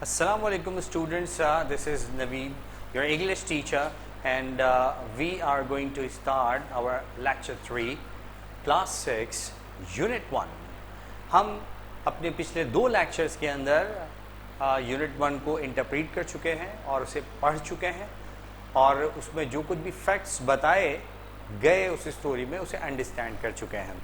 Assalamu alaikum students, this is Naveen, your English teacher, and we are going to start our lecture 3, class 6, unit 1. हम अपने पिछले दो lectures के अंदर unit 1 को इंटरप्रीट कर चुके हैं और उसे पढ़ चुके हैं और उसमें जो कुछ भी फैक्ट्स बताए गए उस स्टोरी में उसे अंडरस्टैंड कर चुके हैं.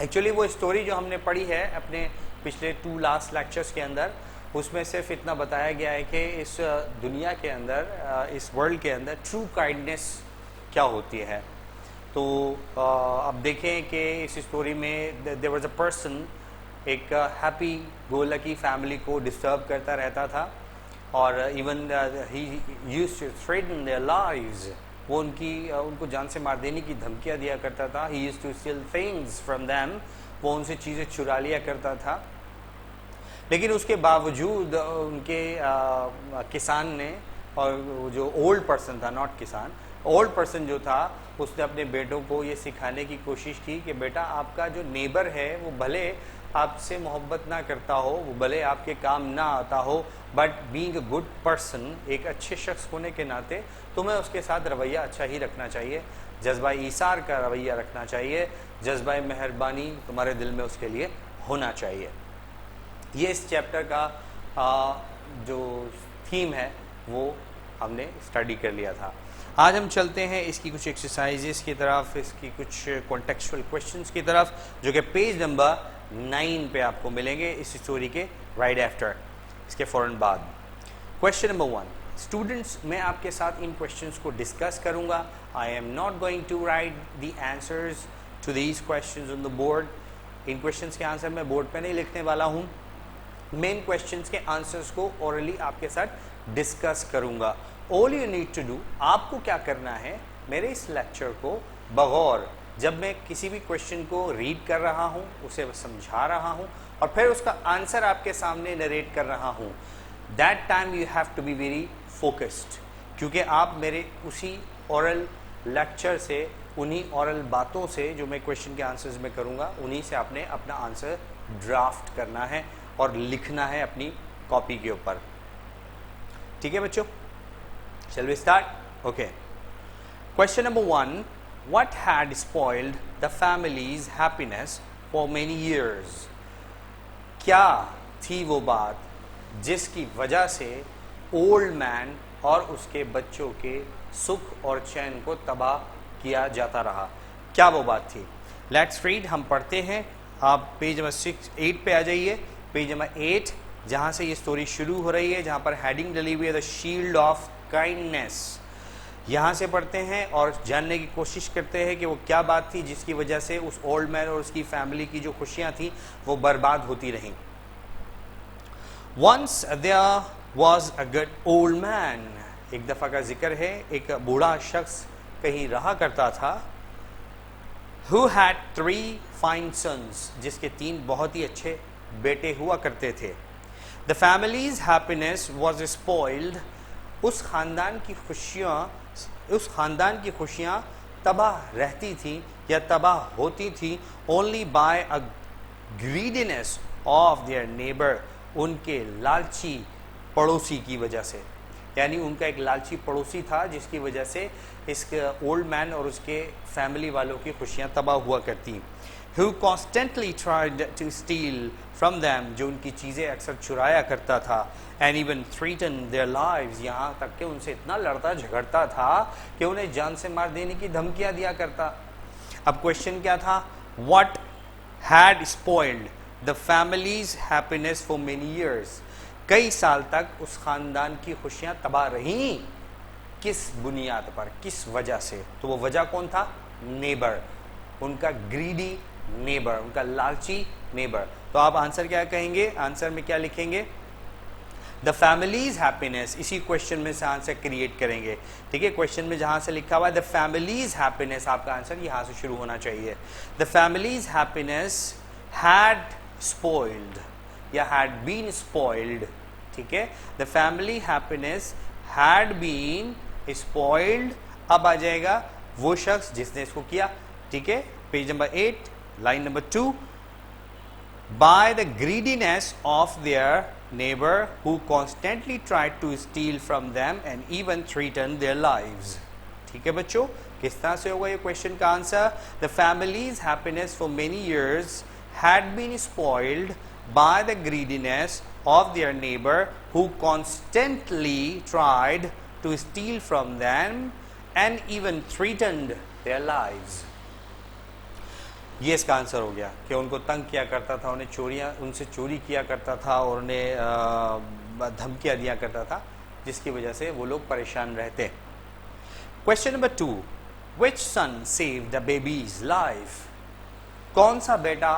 एक्चुअली वो स्टोरी जो हमने पढ़ी है अपने पिछले 2 लास्ट लेक्चर्स के अंदर, उसमें सिर्फ इतना बताया गया है कि इस दुनिया के अंदर, इस वर्ल्ड के अंदर ट्रू काइंडनेस क्या होती है. तो अब देखें कि इस स्टोरी में देयर वाज अ पर्सन, एक हैप्पी गो लकी फैमिली को डिस्टर्ब करता रहता था और even he used to threaten their lives. वो उनको जान से मार देने की धमकियाँ दिया करता था. He used to steal things from them. वो उनसे चीज़ें चुरा लिया करता था. लेकिन उसके बावजूद उनके किसान ने, और जो ओल्ड पर्सन था, नॉट किसान, ओल्ड पर्सन जो था, उसने अपने बेटों को ये सिखाने की कोशिश की कि बेटा आपका जो नेबर है वो भले आपसे मोहब्बत ना करता हो, वो भले आपके काम ना आता हो, but being a good person, एक अच्छे शख्स होने के नाते तुम्हें उसके साथ रवैया अच्छा ही रखना चाहिए. जज्बा ईसार का रवैया रखना चाहिए. जज्बा मेहरबानी तुम्हारे दिल में उसके लिए होना चाहिए. ये इस चैप्टर का जो थीम है वो हमने स्टडी कर लिया था. आज हम चलते हैं इसकी कुछ एक्सरसाइजेस की तरफ, इसकी कुछ कॉन्टेक्चुअल क्वेश्चंस की तरफ, जो कि पेज नंबर 9 पे आपको मिलेंगे इस स्टोरी के राइट आफ्टर, इसके फ़ौरन बाद. Question number 1. स्टूडेंट्स, मैं आपके साथ इन क्वेश्चंस को डिस्कस करूंगा. I am not going to write the answers to these questions on the board. इन क्वेश्चंस के आंसर मैं बोर्ड पे नहीं लिखने वाला हूं. मेन क्वेश्चंस के आंसर्स को ओरली आपके साथ डिस्कस करूंगा. All you need to do, आपको क्या करना है, मेरे इस लेक्चर को बगौर, जब मैं किसी भी क्वेश्चन को रीड कर रहा हूं, उसे समझा रहा हूं और फिर उसका आंसर आपके सामने नरेट कर रहा हूं, that time you have to be very focused. क्योंकि आप मेरे उसी ओरल लेक्चर से, उन्हीं ओरल बातों से जो मैं क्वेश्चन के आंसर्स में करूंगा, उन्हीं से आपने अपना आंसर ड्राफ्ट करना है और लिखना है अपनी कॉपी के ऊपर. ठीक है बच्चों, shall we start? Okay. Question number 1. What had spoiled the family's happiness for many years? क्या थी वो बात जिसकी वजह से ओल्ड मैन और उसके बच्चों के सुख और चैन को तबाह किया जाता रहा? क्या वो बात थी? Let's read. हम पढ़ते हैं. आप पेज नंबर 8 पे आ जाइए. पेज नंबर 8, जहाँ से ये स्टोरी शुरू हो रही है, जहाँ पर हेडिंग डली हुई है द शील्ड ऑफ काइंडनेस. यहाँ से पढ़ते हैं और जानने की कोशिश करते हैं कि वो क्या बात थी जिसकी वजह से उस ओल्ड मैन और उसकी फैमिली की जो खुशियाँ थी वो बर्बाद होती रहीं. Once there was a good old man. एक दफ़ा का जिक्र है, एक बूढ़ा शख्स कहीं रहा करता था. Who had 3 fine sons, जिसके 3 बहुत ही अच्छे बेटे हुआ करते थे. The family's happiness was spoiled. उस खानदान की खुशियाँ तबाह रहती थी या तबाह होती थी only by a greediness of their neighbor. उनके लालची पड़ोसी की वजह से. यानी उनका एक लालची पड़ोसी था जिसकी वजह से इस ओल्ड मैन और उसके फैमिली वालों की खुशियाँ तबाह हुआ करती. Who constantly tried to steal from them, जो उनकी चीज़ें अक्सर चुराया करता था, and even threatened their lives, यहाँ तक कि उनसे इतना लड़ता झगड़ता था कि उन्हें जान से मार देने की धमकियाँ दिया करता. अब क्वेश्चन क्या था? What had spoiled the family's happiness for many years? कई साल तक उस खानदान की खुशियाँ तबाह रहीं. किस बुनियाद पर, किस वजह से? तो वो वजह कौन था? नेबर, उनका ग्रीडी नेबर, उनका लालची नेबर. तो आप आंसर क्या कहेंगे? आंसर में क्या लिखेंगे? The family's happiness. इसी क्वेश्चन में से आंसर क्रिएट करेंगे. ठीक है, क्वेश्चन में जहां से लिखा हुआ है द फैमिलीज हैप्पीनेस, आपका आंसर यहां से शुरू होना चाहिए. The family's happiness had spoiled या हैड बीन स्पॉइल्ड. ठीक है, the family happiness had been spoiled. अब आ जाएगा वो शख्स जिसने इसको किया. ठीक है, page number 8, line number 2. By the greediness of their neighbor who constantly tried to steal from them and even threatened their lives. ठीक है बच्चों, किस तरह से होगा ये क्वेश्चन का answer? The family's happiness for many years had been spoiled by the greediness of their neighbor who constantly tried to steal from them and even threatened their lives. ये इसका आंसर हो गया कि उनको तंग किया करता था, उनसे चोरी किया करता था और उन्हें धमकियां दिया करता था, जिसकी वजह से वो लोग परेशान रहते. Question number 2, which son saved the baby's life? कौन सा बेटा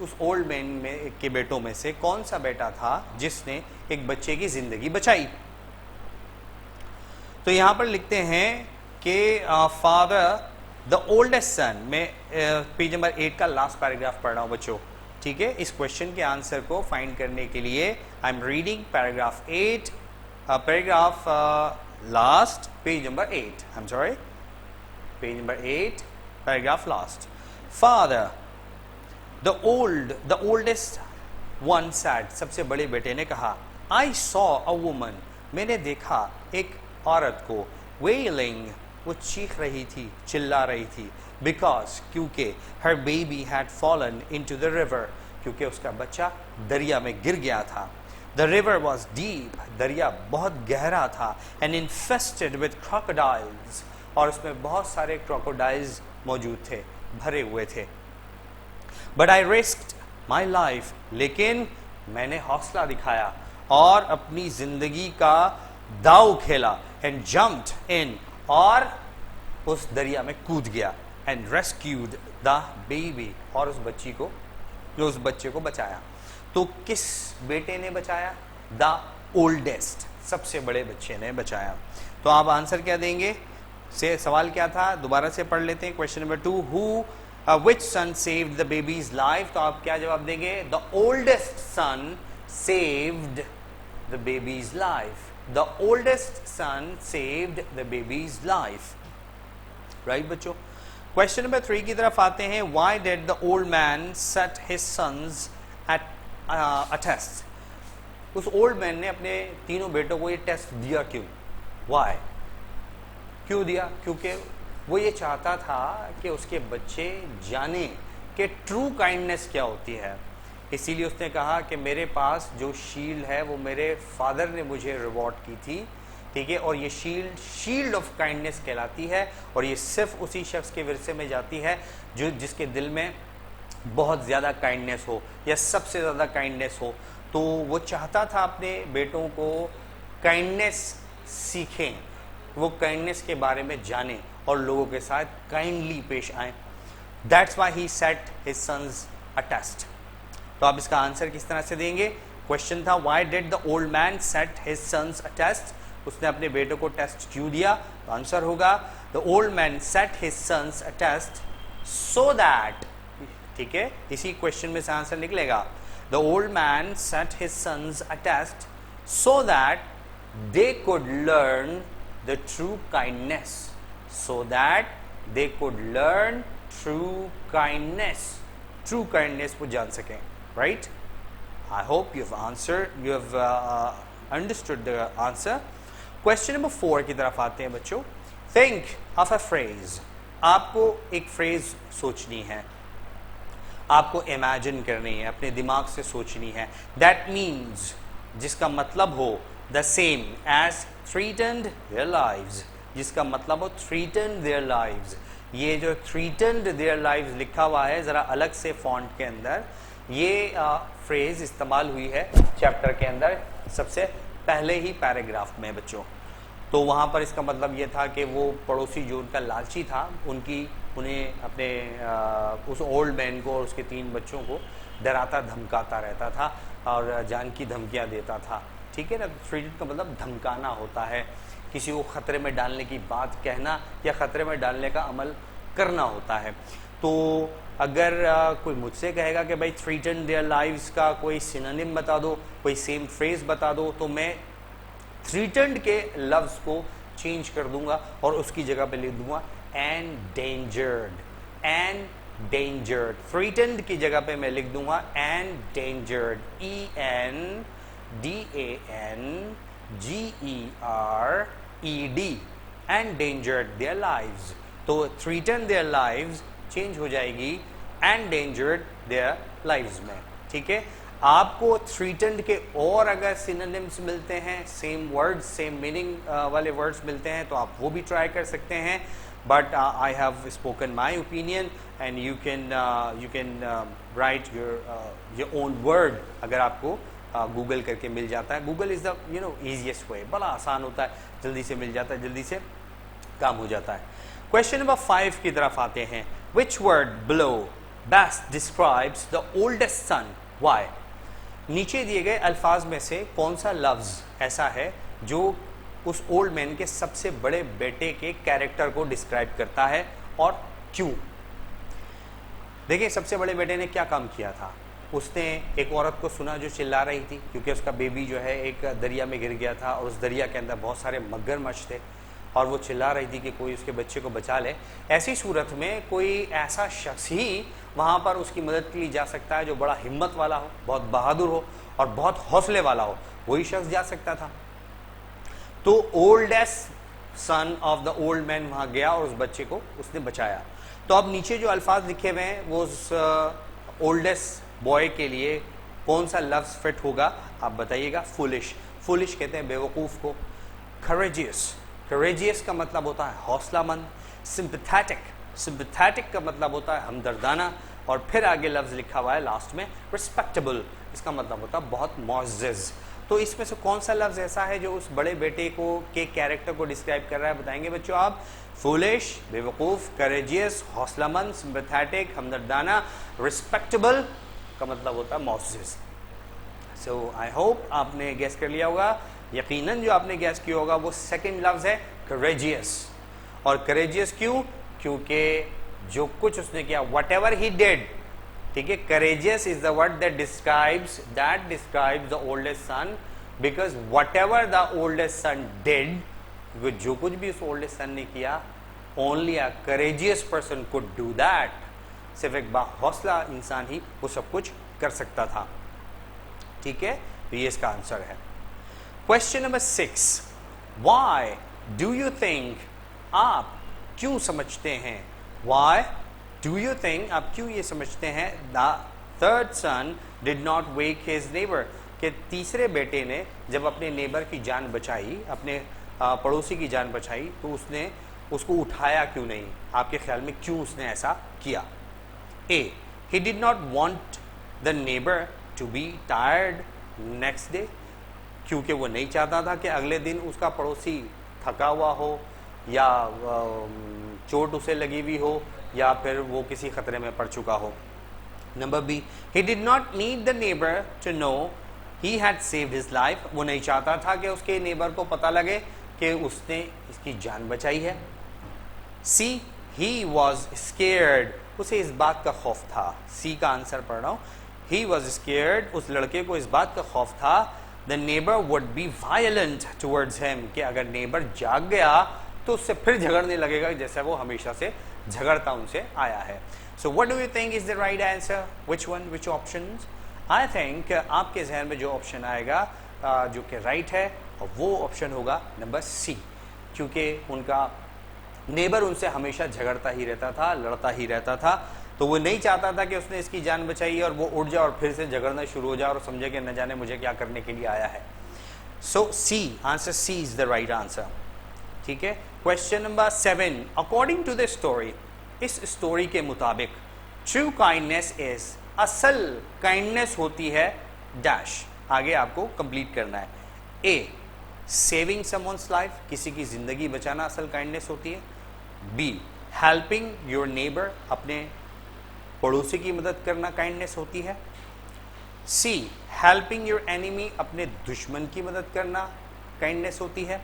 उस ओल्ड मैन में के बेटों में से कौन सा बेटा था जिसने एक बच्चे की जिंदगी बचाई? तो यहां पर लिखते हैं कि फादर द ओल्डेस्ट सन. मैं पेज नंबर 8 का लास्ट पैराग्राफ पढ़ रहा हूं बच्चों. ठीक है, इस क्वेश्चन के आंसर को फाइंड करने के लिए I am reading paragraph 8, paragraph last, page number 8. I am sorry, page number 8, paragraph last. Father the oldest one sad, सबसे बड़े बेटे ने कहा, आई सॉ अ वुमन, मैंने देखा एक औरत को, वेलिंग, वो चीख रही थी, चिल्ला रही थी, बिकॉज, क्योंकि her baby had fallen into the river, क्योंकि उसका बच्चा दरिया में गिर गया था. द रिवर वॉज डीप, दरिया बहुत गहरा था, एंड इन्फेस्टेड विद क्रोकोडाइल्स, और उसमें बहुत सारे क्रोकोडाइल्स मौजूद थे, भरे हुए थे. बट आई रिस्क्ड माई लाइफ, लेकिन मैंने हौसला दिखाया और अपनी जिंदगी का दाव खेला, एंड जम्प्ड इन, और उस दरिया में कूद गया, एंड रेस्क्यूड द बेबी, और उस बच्चे को बचाया. तो किस बेटे ने बचाया? द ओल्डेस्ट, सबसे बड़े बच्चे ने बचाया. तो आप आंसर क्या देंगे? से सवाल क्या था, दोबारा से पढ़ लेते हैं. Question number 2, who which son saved the baby's life? तो आप क्या जवाब देंगे? The oldest son saved the baby's life. The oldest son saved the baby's life. Right बच्चों? Question number 3 की तरफ आते हैं. Why did the old man set his sons at a test? उस old man ने अपने तीनों बेटों को ये टेस्ट दिया क्यों? Why? क्यों दिया? क्योंकि वो ये चाहता था कि उसके बच्चे जाने कि ट्रू काइंडनेस क्या होती है. इसीलिए उसने कहा कि मेरे पास जो शील्ड है वो मेरे फादर ने मुझे रिवॉर्ड की थी, ठीक है, और ये शील्ड ऑफ काइंडनेस कहलाती है, और ये सिर्फ उसी शख्स के विरसे में जाती है जिसके दिल में बहुत ज़्यादा काइंडनेस हो या सबसे ज़्यादा काइंडनेस हो. तो वो चाहता था अपने बेटों को काइंडनेस सीखें, वो काइंडनेस के बारे में जानें और लोगों के साथ काइंडली पेश आएँ. That's why he set his sons a test. तो आप इसका आंसर किस तरह से देंगे? क्वेश्चन था why did the old man set his sons a test, उसने अपने बेटों को टेस्ट क्यों दिया? तो आंसर होगा the old man set his sons a test so that, ठीक है, इसी क्वेश्चन में से आंसर निकलेगा. The old man set his sons a test so that they could learn the true kindness, so that they could learn true kindness, true kindness वो जान सकें. Right? I hope you have understood the answer. Question number 4 की तरफ आते हैं बच्चों. Think of a phrase. आपको एक फ्रेज सोचनी है, आपको इमेजिन करनी है, अपने दिमाग से सोचनी है. That means, जिसका मतलब हो the same as threatened their lives, जिसका मतलब हो threatened their lives. ये जो threatened their lives लिखा हुआ है ज़रा अलग से फॉन्ट के अंदर, ये फ्रेज इस्तेमाल हुई है चैप्टर के अंदर सबसे पहले ही पैराग्राफ में बच्चों. तो वहाँ पर इसका मतलब ये था कि वो पड़ोसी जो उनका लालची था, उन्हें अपने उस ओल्ड मैन को और उसके 3 बच्चों को डराता धमकाता रहता था और जान की धमकियाँ देता था. ठीक है ना? थ्रेटेड का मतलब धमकाना होता है, किसी को खतरे में डालने की बात कहना या खतरे में डालने का अमल करना होता है. तो अगर कोई मुझसे कहेगा कि भाई थ्रेटन देयर लाइव्स का कोई सिनोनिम बता दो, कोई सेम फ्रेज बता दो, तो मैं थ्रेटन्ड के लफ्ज़ को चेंज कर दूंगा और उसकी जगह पे लिख दूंगा एंडेंजर्ड. एंडेंजर्ड, थ्रेटन्ड की जगह पे मैं लिख दूंगा endangered, ENDANGERED. DANGERED, endangered their lives. तो threaten their lives चेंज हो जाएगी endangered their lives में. ठीक है, आपको threatened के और अगर synonyms मिलते हैं, सेम वर्ड्स सेम मीनिंग वाले वर्ड्स मिलते हैं तो आप वो भी ट्राई कर सकते हैं. But I have spoken my opinion, and you can write your own word. अगर आपको गूगल करके मिल जाता है, Google is the easiest way. बड़ा आसान होता है, जल्दी से मिल जाता है, जल्दी से काम हो जाता है. क्वेश्चन नंबर 5 की तरफ आते हैं. Which word below best describes the oldest son? Why? नीचे दिए गए अल्फाज में से कौन सा लफ्ज ऐसा है जो उस ओल्ड मैन के सबसे बड़े बेटे के कैरेक्टर को डिस्क्राइब करता है और क्यों? देखिए, सबसे बड़े बेटे ने क्या काम किया था. उसने एक औरत को सुना जो चिल्ला रही थी क्योंकि उसका बेबी जो है एक दरिया में गिर गया था और उस दरिया के अंदर बहुत सारे मगरमच्छ थे और वो चिल्ला रही थी कि कोई उसके बच्चे को बचा ले. ऐसी सूरत में कोई ऐसा शख्स ही वहाँ पर उसकी मदद के लिए जा सकता है जो बड़ा हिम्मत वाला हो, बहुत बहादुर हो और बहुत हौसले वाला हो. वही शख्स जा सकता था. तो oldest son of the old man वहाँ गया और उस बच्चे को उसने बचाया. तो अब नीचे जो अल्फाज लिखे हुए हैं वो उस ओल्डेस्ट बॉय के लिए कौन सा लफ्ज फिट होगा आप बताइएगा. फुलिश. फुलिश कहते हैं बेवकूफ़ को. करेजियस. करेजियस का मतलब होता है हौसलामंद. सिंपैथेटिक. सिंपैथेटिक का मतलब होता है हमदर्दाना. और फिर आगे लफ्ज लिखा हुआ है लास्ट में रिस्पेक्टेबल. इसका मतलब होता है बहुत मुअज़्ज़ज़. तो इसमें से कौन सा लफ्ज ऐसा है जो उस बड़े बेटे को के कैरेक्टर को डिस्क्राइब कर रहा है, बताएंगे बच्चों आप. फूलिश, बेवकूफ़, करेजियस, हौसलामंद, सिंपैथेटिक, हमदर्दाना, रिस्पेक्टेबल का मतलब होता है मुअज़्ज़ज़. सो आई होप आपने गैस कर लिया होगा. यकीनन जो आपने गैस किया होगा वो सेकंड लफ्ज है करेजियस. और करेजियस क्यों? क्योंकि जो कुछ उसने किया, वट एवर ही डिड, ठीक है, courageous is the word that describes the oldest son, because whatever the oldest son did, जो कुछ भी उस oldest son ने किया, only a courageous person could do that. सिर्फ एक बाहौसला इंसान ही वो सब कुछ कर सकता था. ठीक है, तो ये इसका आंसर है. Question number 6. Why do you think, आप क्यों समझते हैं, why do you think, आप क्यों ये समझते हैं, the third son did not wake his neighbor, कि तीसरे बेटे ने जब अपने नेबर की जान बचाई, अपने पड़ोसी की जान बचाई, तो उसने उसको उठाया क्यों नहीं? आपके ख्याल में क्यों उसने ऐसा किया? A, he did not want the neighbor to be tired next day, क्योंकि वो नहीं चाहता था कि अगले दिन उसका पड़ोसी थका हुआ हो या चोट उसे लगी हुई हो या फिर वो किसी खतरे में पड़ चुका हो. Number B, he did not need the neighbor to know he had saved his life, वो नहीं चाहता था कि उसके नेबर को पता लगे कि उसने इसकी जान बचाई है. सी, he was scared, उसे इस बात का खौफ था. सी का आंसर पढ़ रहा हूँ. he was scared, उस लड़के को इस बात का खौफ था, the neighbor would be violent towards him, कि अगर नेबर जाग गया तो उससे फिर झगड़ने लगेगा जैसा वो हमेशा से झगड़ता उनसे आया है. So what do you think is the right answer? Which one, which options? I think आपके जहन में जो ऑप्शन आएगा जो कि राइट है, और वो ऑप्शन होगा नंबर सी, क्योंकि उनका नेबर उनसे हमेशा झगड़ता ही रहता था, लड़ता ही रहता था. तो वो नहीं चाहता था कि उसने इसकी जान बचाई और वो उठ जाए और फिर से झगड़ना शुरू हो जाए और समझे कि न जाने मुझे क्या करने के लिए आया है. So C, answer C is the right answer. ठीक है. Question number 7. According to the story, इस स्टोरी के मुताबिक ट्रू काइंडनेस इज, असल काइंडनेस होती है डैश. आगे आपको कंप्लीट करना है. ए, सेविंग समवन्स लाइफ, किसी की जिंदगी बचाना असल काइंडनेस होती है. बी, हेल्पिंग योर नेबर, अपने पड़ोसी की मदद करना काइंडनेस होती है. सी, हेल्पिंग योर एनिमी, अपने दुश्मन की मदद करना काइंडनेस होती है.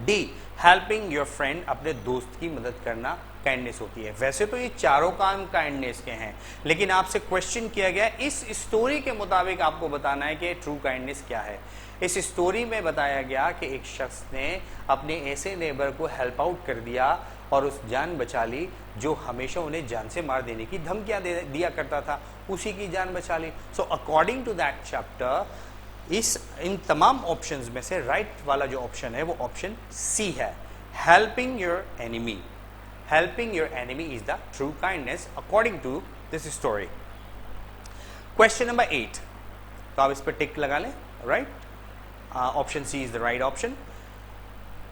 डी, हेल्पिंग योर फ्रेंड, अपने दोस्त की मदद करना काइंडनेस होती है. वैसे तो ये चारों काम काइंडनेस के हैं, लेकिन आपसे क्वेश्चन किया गया इस स्टोरी के मुताबिक आपको बताना है कि ट्रू काइंडनेस क्या है. इस स्टोरी में बताया गया कि एक शख्स ने अपने ऐसे नेबर को हेल्प आउट कर दिया और उस जान बचा ली जो हमेशा उन्हें जान से मार देने की धमकियां दिया करता था, उसी की जान बचा ली. So according to that chapter इन तमाम ऑप्शंस में से राइट वाला जो ऑप्शन है वो ऑप्शन सी है, helping your enemy. Helping your enemy is the true kindness according to this story. Question number 8, तो आप इस पर टिक लगा लें, right, option C is the right option.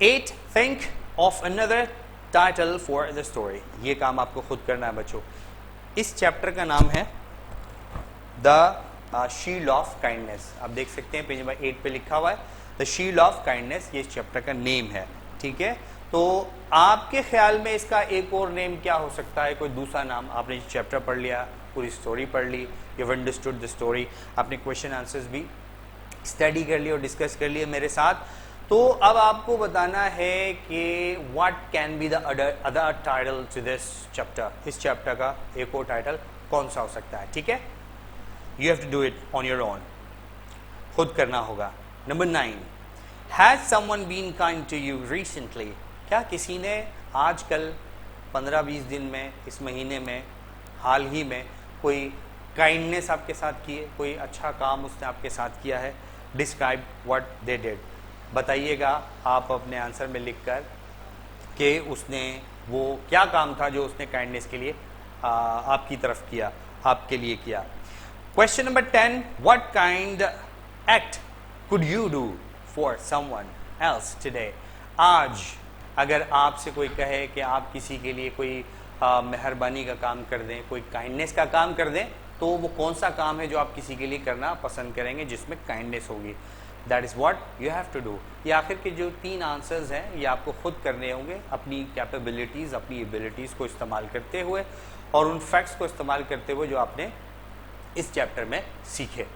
8, think of another title for the story. ये काम आपको खुद करना है बच्चों। इस चैप्टर का नाम है द शील्ड ऑफ काइंडनेस। आप देख सकते हैं पेज नंबर 8 पे लिखा हुआ है द शील्ड ऑफ काइंडनेस, ये इस चैप्टर का नेम है, ठीक है। तो आपके ख्याल में इसका एक और नेम क्या हो सकता है, कोई दूसरा नाम? आपने चैप्टर पढ़ लिया, पूरी स्टोरी पढ़ ली, you have understood the story, आपने क्वेश्चन आंसर्स भी स्टडी कर लिए और डिस्कस कर लिए मेरे साथ। तो अब आपको बताना है कि what can be the other title to this chapter. इस चैप्टर का एक और टाइटल कौन सा हो सकता है, ठीक है। You have to do it on your own, खुद करना होगा। Number 9, has someone been kind to you recently. क्या किसी ने आजकल 15-20 दिन में, इस महीने में, हाल ही में कोई काइंडनेस आपके साथ की है, कोई अच्छा काम उसने आपके साथ किया है? Describe what they did. बताइएगा आप अपने आंसर में लिखकर कि उसने वो क्या काम था जो उसने काइंडनेस के लिए आपकी तरफ किया, आपके लिए किया। Question number 10, what kind act could you do for someone else today. आज अगर आपसे कोई कहे कि आप किसी के लिए कोई मेहरबानी का काम कर दें, कोई काइंडनेस का काम कर दें, तो वो कौन सा काम है जो आप किसी के लिए करना पसंद करेंगे जिसमें काइंडनेस होगी? That is what you have to do. ये आखिर के जो 3 आंसर्स हैं ये आपको खुद करने होंगे अपनी कैपेबिलिटीज़, अपनी एबिलिटीज़ को इस्तेमाल करते हुए और उन फैक्ट्स को इस्तेमाल करते हुए जो आपने इस चैप्टर में सीखे।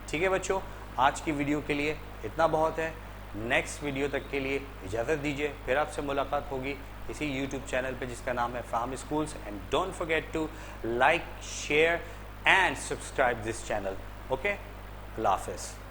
ठीक है बच्चों, आज की वीडियो के लिए इतना बहुत है। नेक्स्ट वीडियो तक के लिए इजाज़त दीजिए, फिर आपसे मुलाकात होगी इसी यूट्यूब चैनल पे जिसका नाम है Faham schools. And don't forget to like, share and subscribe this channel. Okay, अल्लाह हाफ़िज़।